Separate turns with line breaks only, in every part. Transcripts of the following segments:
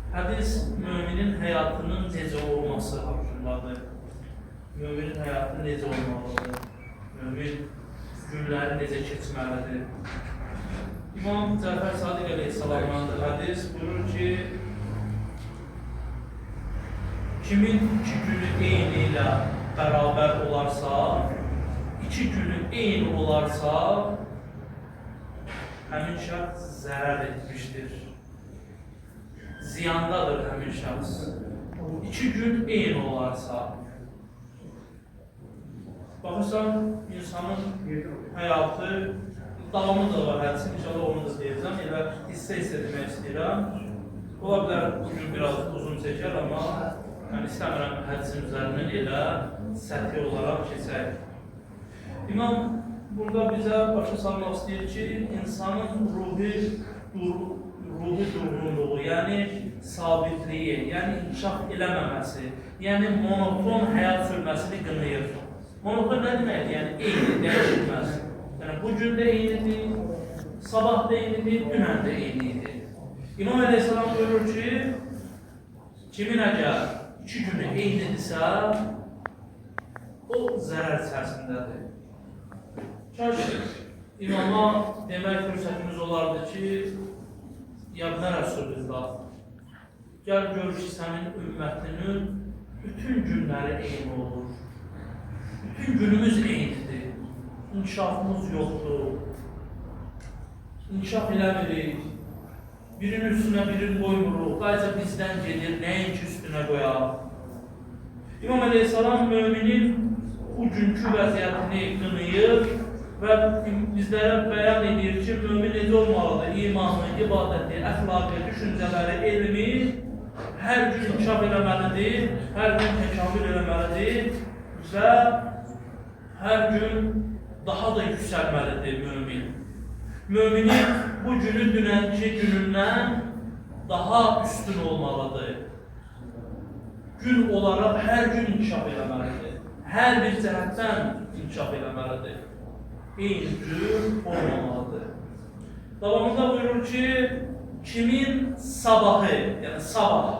Hədis müminin həyatının necə olması haqqındadır. Müminin həyatı necə olmalıdır? Mümin günləri necə keçməlidir? İmam Cəfər Sadiq əleyhissalamdan hədis buyurur ki, kimin 2 günü eyni ilə bərabər olarsa, 2 günü eyni olarsa, həmin şəxs zərər etmişdir. Ziyandadır həmin şəxs. 2 gün eyni olarsa. Baxırsan, insanın həyatı, davamı da var, hədisin, inşallah onu da deyəcəm. Elə hissə demək istəyirəm. Ola bilər, bugün biraz uzun çəkər, amma mən istəmirəm hədisin üzərindən elə səthi olaraq keçək. İmam burada bizə başa salmaq istəyir ki, insanın ruhi durğunluğu, yəni sabitliyi, yəni inkişaf eləməməsi, yəni monoton həyat sürməsini qınayır. Monoton nə deməkdir? Yəni eyni, dəyişilməz. Yəni bugün də eynidir, sabah da eynidir, dünən də eynidir. İmam Əleyhisselam buyurur ki, kimin əgər 2 günü eynidirsə, o zərər içərisindədir. Kaş imama demək fürsətimiz olardı ki, Yabnə Rəsulullah, gəl gör ki, sənin ümmətinin bütün günləri eyni olur. Bütün günümüz eynidir. İnkişafımız yoxdur. İnkişaf eləmirik. Birinin üstünə birini qoymuruq. Qayca bizdən gedir, nəinki üstünə qoyaq. İmam Əleyhisselam müminin bugünkü vəziyyətini qınayır və bizlərə bəyan edir ki, mümin necə olmalıdır? İmanı, ibadəti, əxlaqı, düşüncələri, elmi hər gün inkişaf eləməlidir, hər gün təkamül eləməlidir və hər gün daha da yüksəlməlidir mümin. Müminin bu günü dünənki günündən daha üstün olmalıdır. Gün olaraq hər gün inkişaf eləməlidir. Hər bir cəhətdən inkişaf eləməlidir. Eyni gün olmamalıdır. Davamında buyurur ki, kimin sabahı, yəni sabah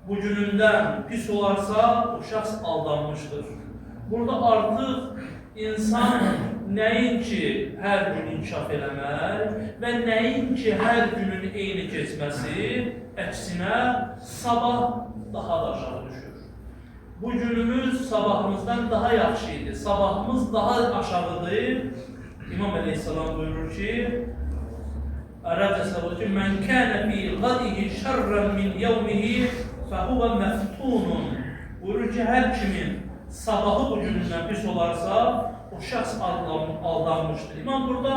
bugünündən pis olarsa, o şəxs aldanmışdır. Burada artıq insan nəinki hər gün inkişaf eləmək və nəinki hər günün eyni keçməsi, əksinə sabah daha da aşağı düşür. Bugünümüz sabahımızdan daha yaxşı idi, sabahımız daha aşağıdır. İmam Əleyhisselam buyurur ki, Ərəbcə səbəb ki, mən kənə fi qadihi şərrən min yevmihi fəhuvə məftunun. Buyurur ki, hər kimin sabahı bugünündən pis olarsa, o şəxs aldanmışdır. İmam burada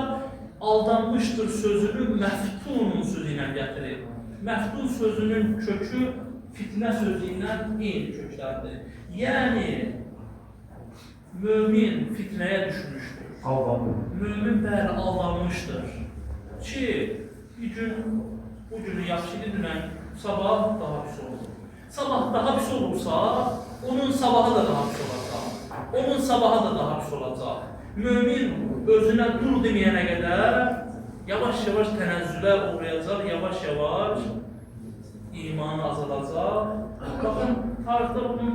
aldanmışdır sözünü məftunun sözü ilə gətirir. Məftun sözünün kökü fitnə sözü ilə eyni köklərdir. Yəni, mümin fitnəyə düşmüşdür. Mümin bəli aldanmışdır. Ki, bu günü yaxşı idi, dünən sabah daha pis olur. Sabah daha pis olursa, onun sabahı da daha pis olacaq. Onun sabahı da daha pis olacaq. Mümin özünə dur deməyənə qədər yavaş-yavaş tənəzzülə uğrayacaq, yavaş-yavaş imanı azalacaq. Baxın, tarixdə bunun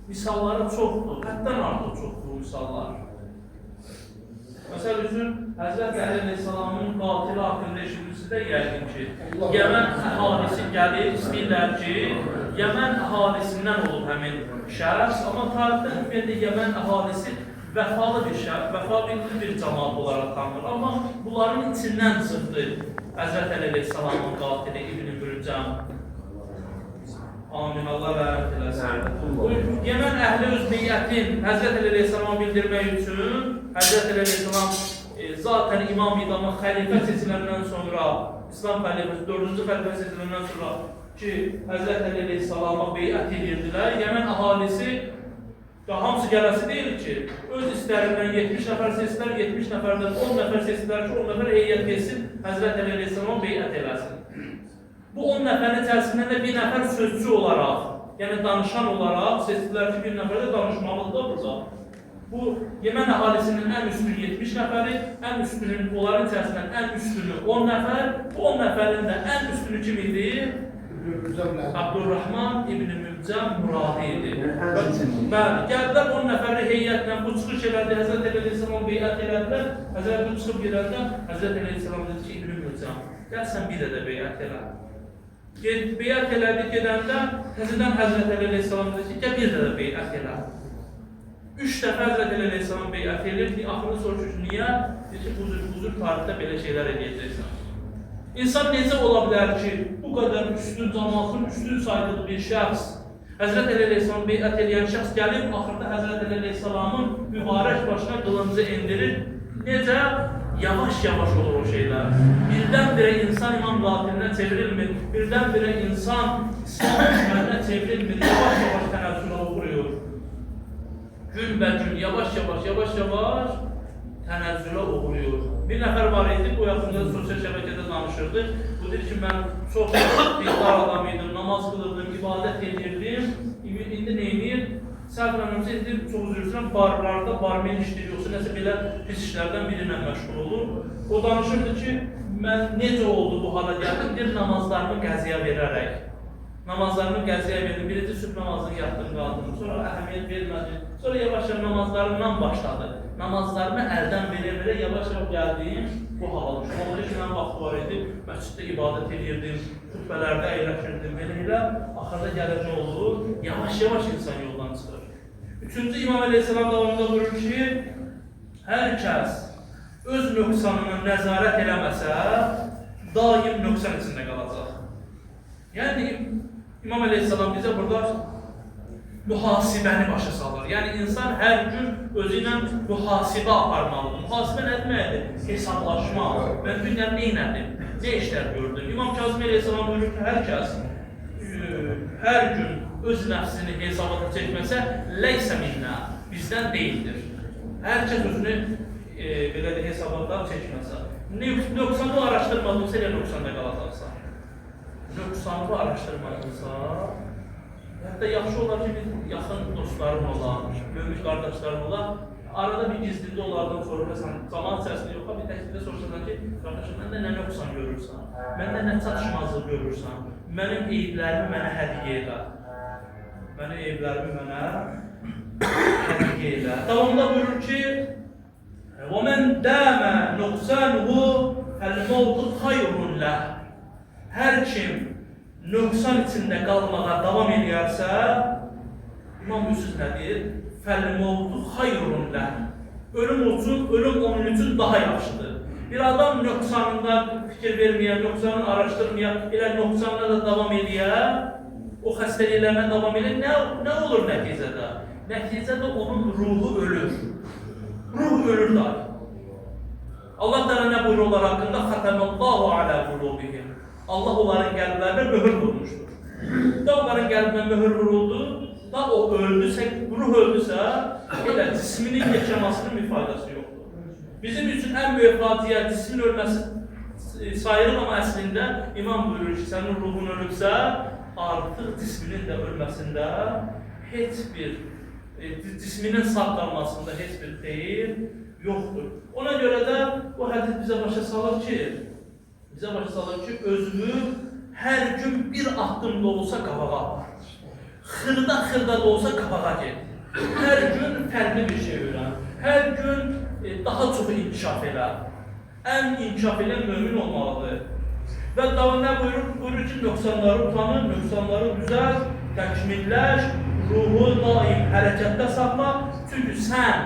misalları çoxdur, həddən artıq çoxdur bu misallar. Məsəl üçün, Həzrət Əli Əleyhisselamın qatili haqqında eşitmişsiniz də yəqin ki, Yəmən əhalisi gəlir, istəyirlər ki, Yəmən əhalisindən olub həmin şəxs, amma tarixdə ümumiyyətlə Yəmən əhalisi vəfalı bir şəxs, vəfalı bir cəmaat olaraq tanınır. Amma bunların içindən çıxdı Həzrət Əli Əleyhisselamın qatili İbn-i Bürcəm. Amin, Allah rəhmət eləsin. Yəmən əhli öz beyyətin Həzrət Əli Əleyhisselama bildirmək üçün Həzrət Əli Əleyhisselam zaten İmam İdamın xəlifə seçiləndən sonra, İslam xəlifəsi, 4-cü xəlifə seçiləndən sonra ki, Həzrət Əli Əleyhisselama beyyət edirdilər. Yəmən əhalisi, hamısı gələsi deyil ki, öz istərindən 70 nəfər seçdilər, 70 nəfərdən 10 nəfər seçdilər ki, 10 nəfər heyyət etsin, Həzrət Əli Əleyhisselama beyyət eləsin. Bu 10 nəfərin içərisindən də bir nəfər sözcü olaraq, yəni danışan olaraq seçdilər ki, bir nəfər də danışmalıdır burada. Bu, Yəmən əhalisinin ən üstünü 70 nəfəri, ən üstünün, onların içərisindən ən üstünü 10 nəfər, bu 10 nəfərin də ən üstünü kim idi? Abdurrahman İbn-i Mübcəm Muradi idi. Bəli, gəldilər 10 nəfərli heyyətlə bu çıxış elədi, Həzrət Əleyhisselam beyət elədilər. Həzrət bu çıxıb gedəndə Həzrət Əleyhisselam dedi ki, İbn-i Mübcəm, gəl sən bir də beyət elə. Beyət elədi gedəndə təzədən Həzrət Əleyhisselam dedi ki, gəl bir də beyət elə. 3 dəfə Həzrət Əleyhisselam beyət edir, axırda soruşur, niyə? Dedi ki, huzur tarixdə belə şeylər edəcəksən. İnsan necə ola bilər ki, bu qədər üstün cəmaatın üstün saydığı bir şəxs, Həzrət Əleyhisselam beyət edən şəxs gəlib, axırda Həzrət Əleyhisselamın mübarək başına qılıncı endirir. Necə? Yavaş-yavaş olur o şeylər. Birdən-birə insan İmam qatilinə çevrilmir, birdən-birə insan İslam düşməninə çevrilmir, yavaş-yavaş tənəzzülə uğruyor. Gün yavaş-yavaş tənəzzülə uğruyor. Bir nəfər var idi, bu yaxında sosial şəbəkədə danışırdı. Bu deyir ki, mən çox dindar adam idim, namaz qılırdım, ibadət edirdim. İndi neyinir? Səhvlənəmsə, indi çox üzr istəyirəm, barlarda barmen işdir, yoxsa nəsə belə pis işlərdən birinlə məşğul olur. O danışırdı ki, mən necə oldu bu hala gəldim? Bir namazlarımı qəziyə verərək. Namazlarımı qəziyə verdim. Birinci sübh namazını yatdım, qaldım. Sonra əhəmiyyət vermədim. Sonra yavaş-yavaş namazlarımdan başladı. Namazlarımı əldən verə-verə yavaş-yavaş gəldim, bu hala düşdüm. Onda ki, mən vaxt var idi, məsciddə ibadət edirdim, xütbələrdə əyləşirdim, belə-belə. Axırda gələcək olur, yavaş-yavaş insan yoldan çıxır. Üçüncü İmam Əleyhisselam davamında buyurur ki, hər kəs öz nöqsanına nəzarət eləməsə, daim nöqsan içində qalacaq. Yəni, İmam Əleyhisselam bizə burada mühasibəni başa salır. Yəni, insan hər gün özü ilə mühasibə aparmalıdır. Mühasibə nə deməkdir? Hesablaşma. Mən dünyada neynədim? Nə işlər gördüm? İmam Kazım Əleyhisselam buyurur ki, hər kəs hər gün öz nəfsini hesabata çəkməsə, ləysə minnə, bizdən deyildir. Hər kəs özünü belə də hesabata çəkməsə. Nöqsanı araşdırmadımsa, elə nöqsanda qalacaqsa. Nöqsanı araşdırmadımsa, hətta yaxşı olar ki, bir yaxın dostlarım olar, böyük qardaşlarım olar, arada bir gizlində onlardan soruşasan, cəmaat səsində yoxa, bir təklikdə soruşasan ki, qardaşım, məndə nə nöqsan görürsən, məndə nə çatışmazlıq görürsən, mənim eyblərimi mənə hədiyyə elə. Mənim eyblərimi mənə hədiyyə elə. Davamda buyurur ki, وَمَنْ دَامَ نُقْسَانُهُ فَالْمَوْتُ خَيْرٌ لَهُ. Hər kim nöqsan içində qalmağa davam edərsə, İmam Yusuf nə deyir? فَالْمَوْتُ خَيْرٌ لَهُ. Ölüm onun üçün daha yaxşıdır. Bir adam nöqsanında fikir verməyən, nöqsanını araşdırmayan, elə nöqsanına da davam edən, o xəstəliklərlə davam edən, nə olur nəticədə? Nəticədə onun ruhu ölür. Ruh ölür dahi. Allah da nə buyurur onlar haqqında? Xətəməllahu alə qulubihim. Allah onların qəlblərinə möhür vurmuşdur. Da onların qəlbinə möhür vuruldu, da o öldüsə, ruh öldüsə, elə cisminin yaşamasının bir faydası yoxdur. Bizim üçün ən böyük faciə cismin ölməsi sayılır, amma əslində İmam buyurur ki, sənin ruhun ölübsə, artıq cisminin də ölməsində heç bir, cisminin sağ qalmasında heç bir xeyir yoxdur. Ona görə də bu hədis bizə başa salır ki, özünü hər gün bir addım da olsa qabağa aparır. Xırda da olsa qabağa gedir. Hər gün fərqli bir şey öyrən. Hər gün daha çox inkişaf elə. Ən inkişaf edən mömin olmalıdır. Və davamda buyurur ki, nöqsanları utanır, nöqsanları düzəl, təkmilləş, ruhu daim hərəkətdə saxla. Çünki sən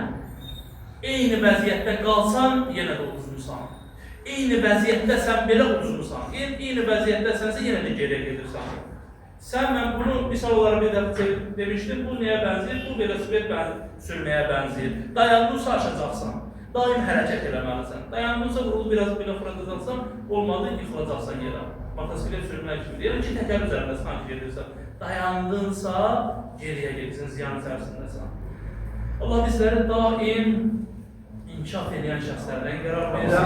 eyni vəziyyətdə qalsan, yenə də uduzmuşsan. Eyni vəziyyətdəsən, belə uduzmuşsan. Eyni vəziyyətdəsənsə, yenə də geriyə gedirsən. Mən bunu misal olaraq bir dəfə demişdim, bu nəyə bənzir? Bu velosiped sürməyə bənzir. Dayandınsa aşacaqsan, daim hərəkət eləməlisən. Dayandınsa vurulu biraz belə fırlatacaqsan, olmadı, yıxılacaqsan yerə. Motosiklet sürmək kimi deyirəm ki, təkər üzərində sanki gedirsən. Dayandınsa, geriyə gedirsən, ziyan içərisindəsən. Allah bizləri daim inkişaf edən şəxslərdən qərar versin.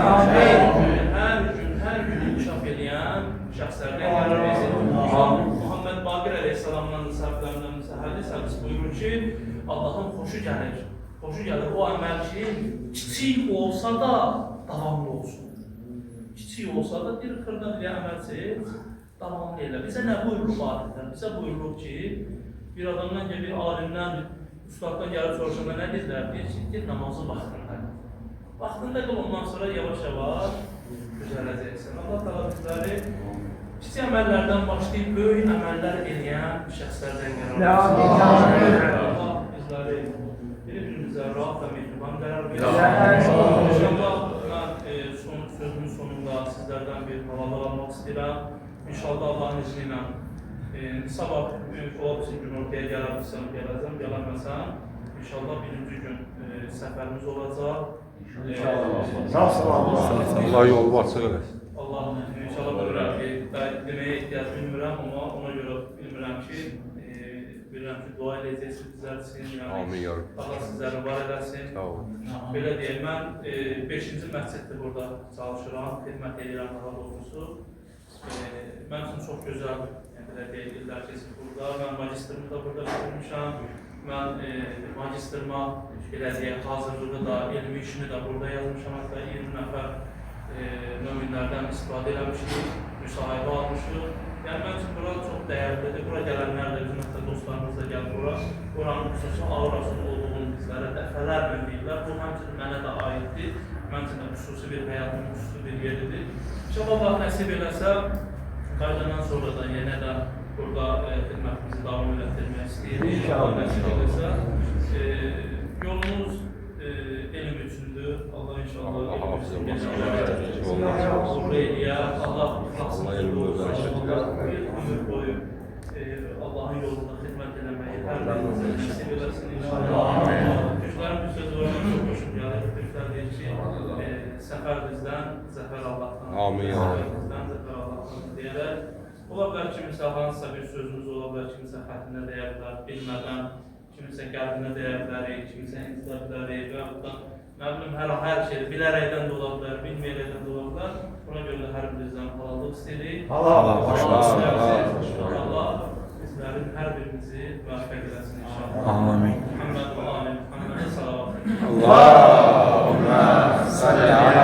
Hər gün inkişaf edən şəxslərdən qərar versin. Muhammed Baqir Əleyhisselamdan da səhvlərindən hədis buyurur ki, Allahın xoşu gəlir. Xoşu gəlir o əməl ki, kiçik olsa da davamlı olsun. Kiçik olsa da bir xırda bir əməl seç, Tamam deyirlər. Bizə nə buyurulub adətən? Bizə buyurulub ki, bir adamdan gəlir, bir alimdən, ustaddan gəlib soruşanda nə deyirlər? Deyir ki, git namazı vaxtında. Vaxtında qıl, ondan sonra yavaş-yavaş düzələcəksən. Allah təala bizləri kiçik əməllərdən başlayıb böyük əməllər eləyən şəxslərdən qərar versin. Allah bizləri bir-birimizə rahat və mehriban qərar versin. İnşallah mən sözümün sonunda sizlərdən bir havalar almaq istəyirəm. İnşallah Allah'ın izniyle sabah olabilir gün ortaya gələcəm, gəlməsəm inşallah birinci gün səfərimiz olacaq.
Sağ Allah yolu varsa eləsin.
Allah inşallah bilmirəm ki, deməyə ehtiyac bilmirəm, amma ona görə bilmirəm ki, dua edəcəksiniz bizlər üçün.
Amin ya Rabbi.
Allah sizləri var eləsin.
Sağ olun.
Belə deyək, mən 5-ci məsciddə burada çalışıram, xidmət edirəm daha doğrusu. Mən üçün çox gözəldir. Yəni, belə deyək, illər keçib burada. Mən magistrimi də burada bitirmişəm. Mən magistrima belə deyək, hazırlığı da, elmi işini də burada yazmışam. Hətta 20 nəfər möminlərdən istifadə eləmişdik, müsahibə almışıq. Yəni, mən üçün bura çox dəyərlidir. Bura gələnlər də, bizim hətta dostlarımız da gəlib bura. Buranın xüsusi aurasının olduğunu bizlərə dəfələrlə deyirlər. Bu, həmçinin mənə də aiddir. Mən üçün də xüsusi bir həyatın xüsusi bir yeridir. İnşallah Allah nəsib eləsə, qaydandan sonra da yenə də burada xidmətimizi davam etdirmək istəyirik. İnşallah nəsib eləsə, yolumuz elm üçündür. Allah inşallah elmimizin geçmələri uğur eləyər. Allah bir ömür boyu Allah'ın yolunda xidmət eləməyi hər birimizə nəsib eləsin inşallah. Türklərin bir sözü var, çox hoşum gəlir. Türklər deyir ki, səfər bizdən, zəfər Allah'tan.
Amin.
Səfər bizdən, zəfər Allah'tan deyərək. Ola bilər kimisə hansısa bir sözümüz ola bilər, kimisə xətrinə deyə bilər, bilmədən, kimisə qəlbinə deyə bilərik, kimisə intizə bilərik və yaxud nə bilim, hər şey bilərəkdən də ola bilər, bilməyərəkdən də ola bilər. Buna görə də hər birimizdən halallıq istəyirik. Allah bizlərin hər birimizi müvəffəq eləsin inşallah. Amin. Muhammed və alim, Muhammed salavat.
Allahümme salli ala